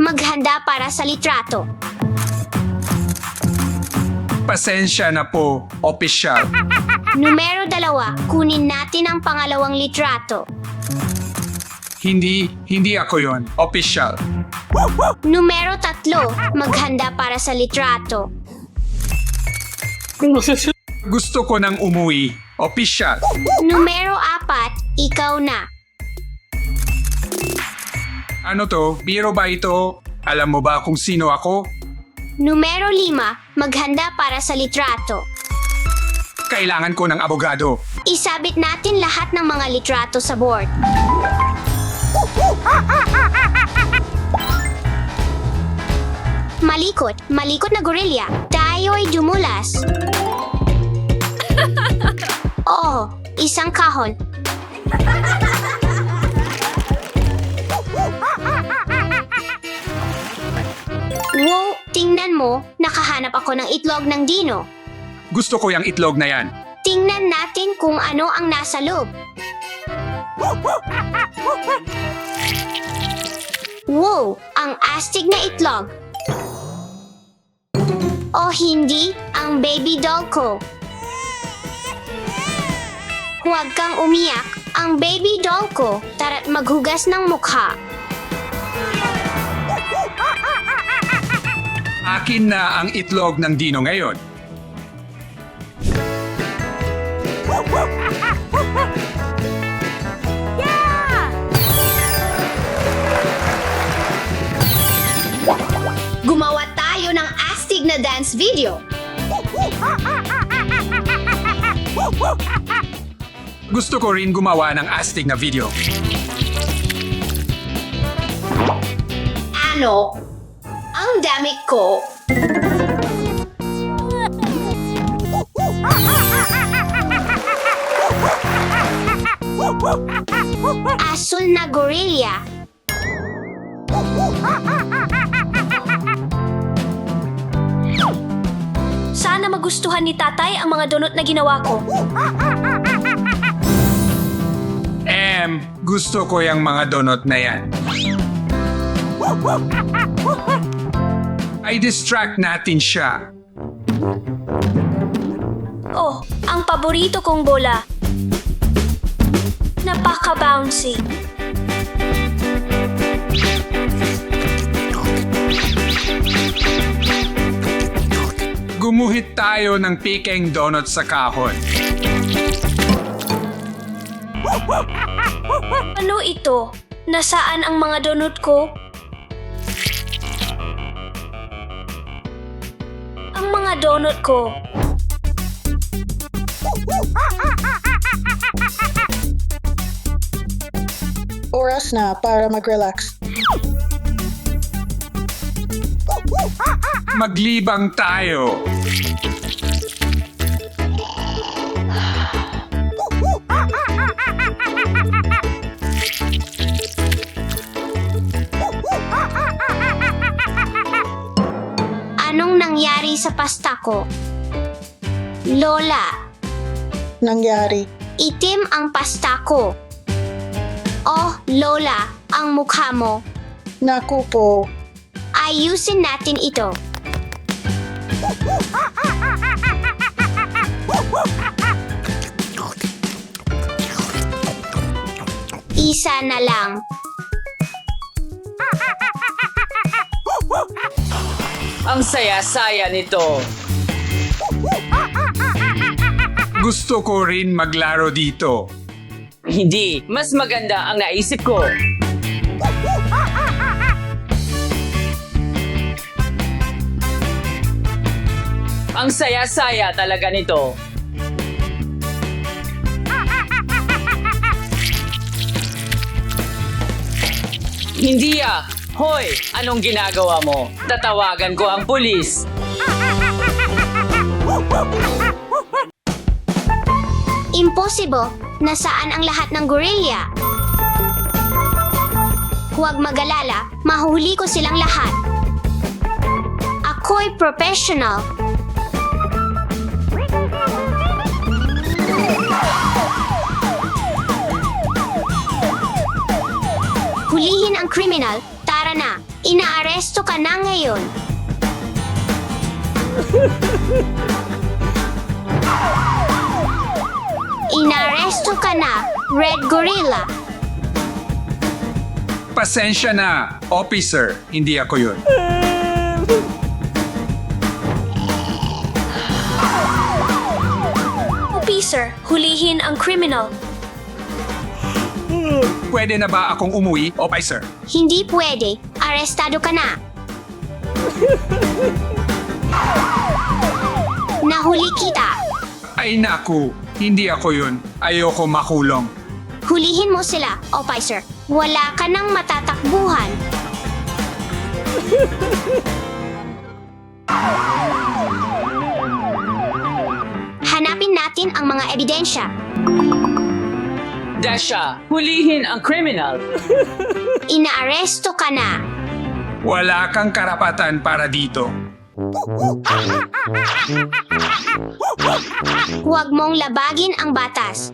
maghanda para sa litrato. Pasensya na po, opisyal. Numero 2, kunin natin ang pangalawang litrato. Hindi ako yon, opisyal. Numero 3, maghanda para sa litrato. Gusto ko nang umuwi, opisyal. Numero 4, ikaw na. Ano to? Biro ba ito? Alam mo ba kung sino ako? Numero 5, maghanda para sa litrato. Kailangan ko ng abogado. Isabit natin lahat ng mga litrato sa board. Malikot na gorilla. Tayo'y dumulas. Oh, isang kahon. Wow, tingnan mo, nakahanap ako ng itlog ng dino. Gusto ko yung itlog na yan. Tingnan natin kung ano ang nasa loob. Wow, ang astig na itlog. O hindi, ang baby doll ko. Huwag kang umiyak, ang baby doll ko. Tara't maghugas ng mukha. Akin na ang itlog ng dino ngayon. Gumawa tayo ng astig na dance video. Gusto ko rin gumawa ng astig na video. Ano? Ang dami ko. Asul na gorilla. Sana magustuhan ni tatay ang mga donut na ginawa ko. Gusto ko yung mga donut na yan. Ay distract natin siya. Oh, ang paborito kong bola. Napaka-bouncy. Gumuhit tayo ng piking donut sa kahon. Ano ito? Nasaan ang mga donut ko? Ang mga donut ko. Oras na para mag-relax. Maglibang tayo. Anong nangyari sa pasta ko? Lola, Nangyari. itim ang pasta ko. Oh, Lola, ang mukha mo. Naku po. Ayusin natin ito. Isa na lang. Ang saya-saya nito. Gusto ko rin maglaro dito. Hindi, mas maganda ang naisip ko. Ang saya-saya talaga nito. Hindi ah! Hoy! Anong ginagawa mo? Tatawagan ko ang pulis. Impossible! Nasaan ang lahat ng gorilla? Huwag mag-alala, mahuli ko silang lahat. Ako'y professional. Hulihin ang kriminal, tara Tara na, inaaresto ka na ngayon. Inaaresto ka na, Red Gorilla. Pasensya na, officer. Hindi ako yun. Officer, hulihin ang criminal. Pwede na ba akong umuwi, officer? Hindi pwede. Arestado ka na. Nahuli kita. Ay naku, hindi ako yun. Ayoko makulong. Hulihin mo sila, officer. Wala ka nang matatakbuhan. Hanapin natin ang mga ebidensya. Dasha, hulihin ang criminal. Inaaresto ka na. Wala kang karapatan para dito. Huwag mong labagin ang batas.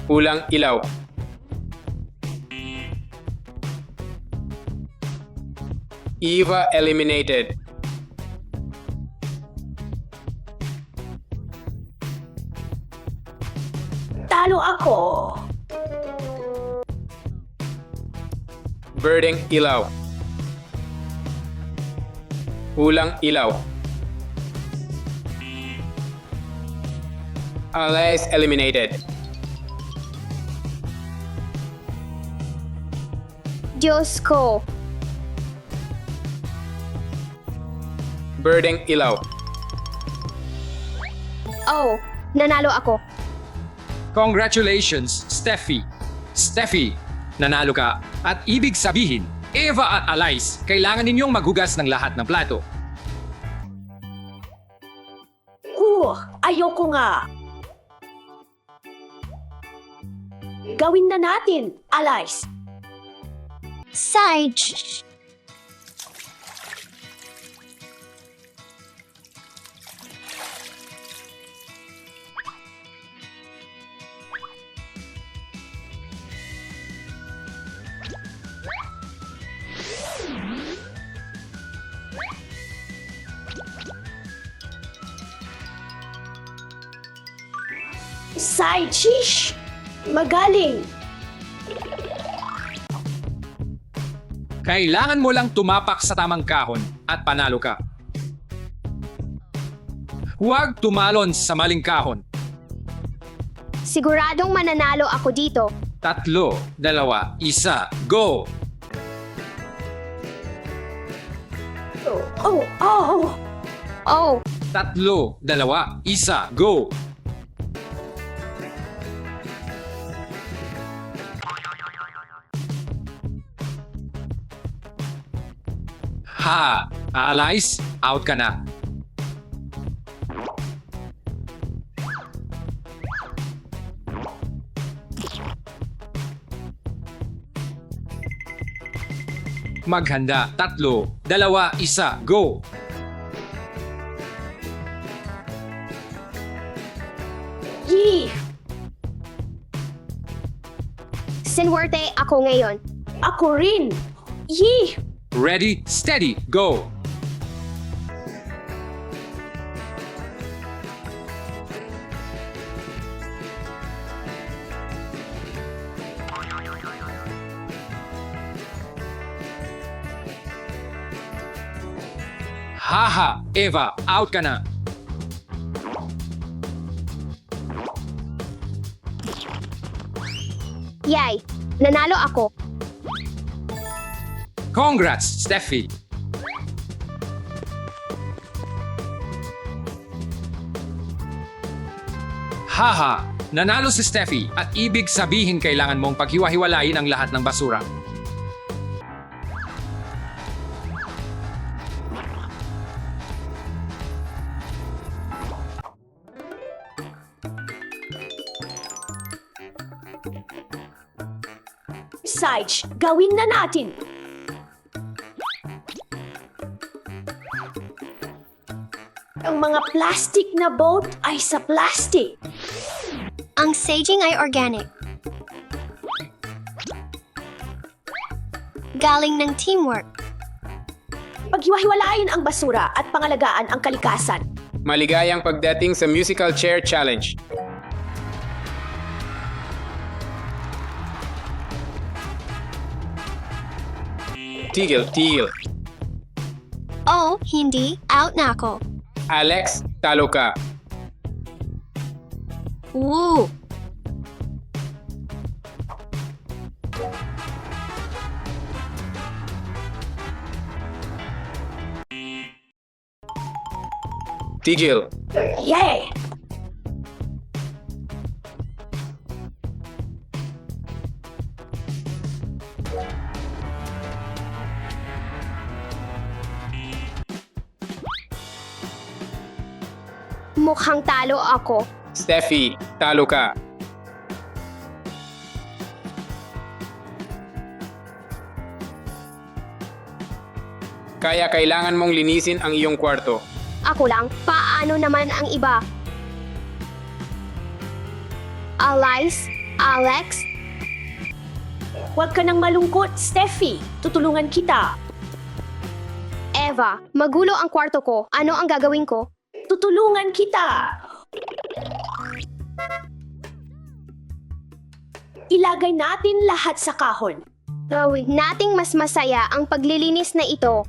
Ulang ilaw. Eva eliminated. Talo ako. Birding ilaw. Ulang ilaw. Allies eliminated. Diyos ko. Birding ilaw. Oh, nanalo ako. Congratulations, Steffi! Steffi, nanalo ka. At ibig sabihin, Eva at Alice, kailangan ninyong maghugas ng lahat ng plato. Ayoko nga. Gawin na natin, Alice. Sage. Side shish. Magaling. Kailangan mo lang tumapak sa tamang kahon at panalo ka. Huwag tumalon sa maling kahon. Siguradong mananalo ako dito. 3, 2, 1, go! Oh. 3, 3, 2, 1, go! Ha! Alice, out ka na. Maghanda. 3, 2, 1, go! Yee. Sinwerte ako ngayon. Ako rin. Yee. Ready, steady, go! Haha, Eva, out ka na. Yay! Nanalo ako. Congrats, Steffi! Haha, nanalo si Steffi at ibig sabihin kailangan mong paghiwa-hiwalayin ang lahat ng basura. Sage, gawin na natin. Ang mga plastic na boat ay sa plastic. Ang saging ay organic. Galing ng teamwork. Paghiwa-hiwalayin ang basura at pangalagaan ang kalikasan. Maligayang pagdating sa Musical Chair Challenge. Tigil. Oh, hindi. Out na ako. Alex, talo ka. Woo! Tigil. Yay! Mukhang talo ako. Steffi, talo ka. Kaya kailangan mong linisin ang iyong kwarto. Ako lang. Paano naman ang iba? Alex? Huwag ka nang malungkot, Steffi. Tutulungan kita. Eva, magulo ang kwarto ko. Ano ang gagawin ko? Tutulungan kita. Ilagay natin lahat sa kahon. Gawin nating mas masaya ang paglilinis na ito.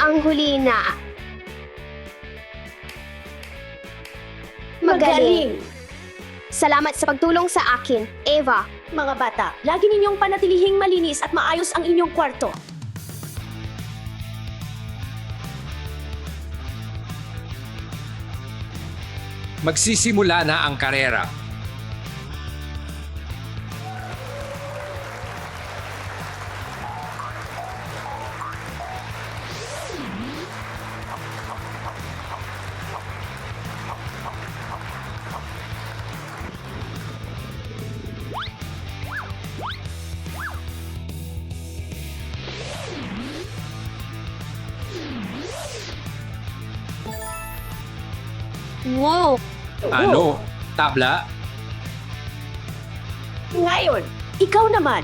Ang huli na. Magaling. Salamat sa pagtulong sa akin, Eva. Mga bata, lagi ninyong panatilihing malinis at maayos ang inyong kwarto. Magsisimula na ang karera. Wow! Ano? Tabla? Ngayon, ikaw naman.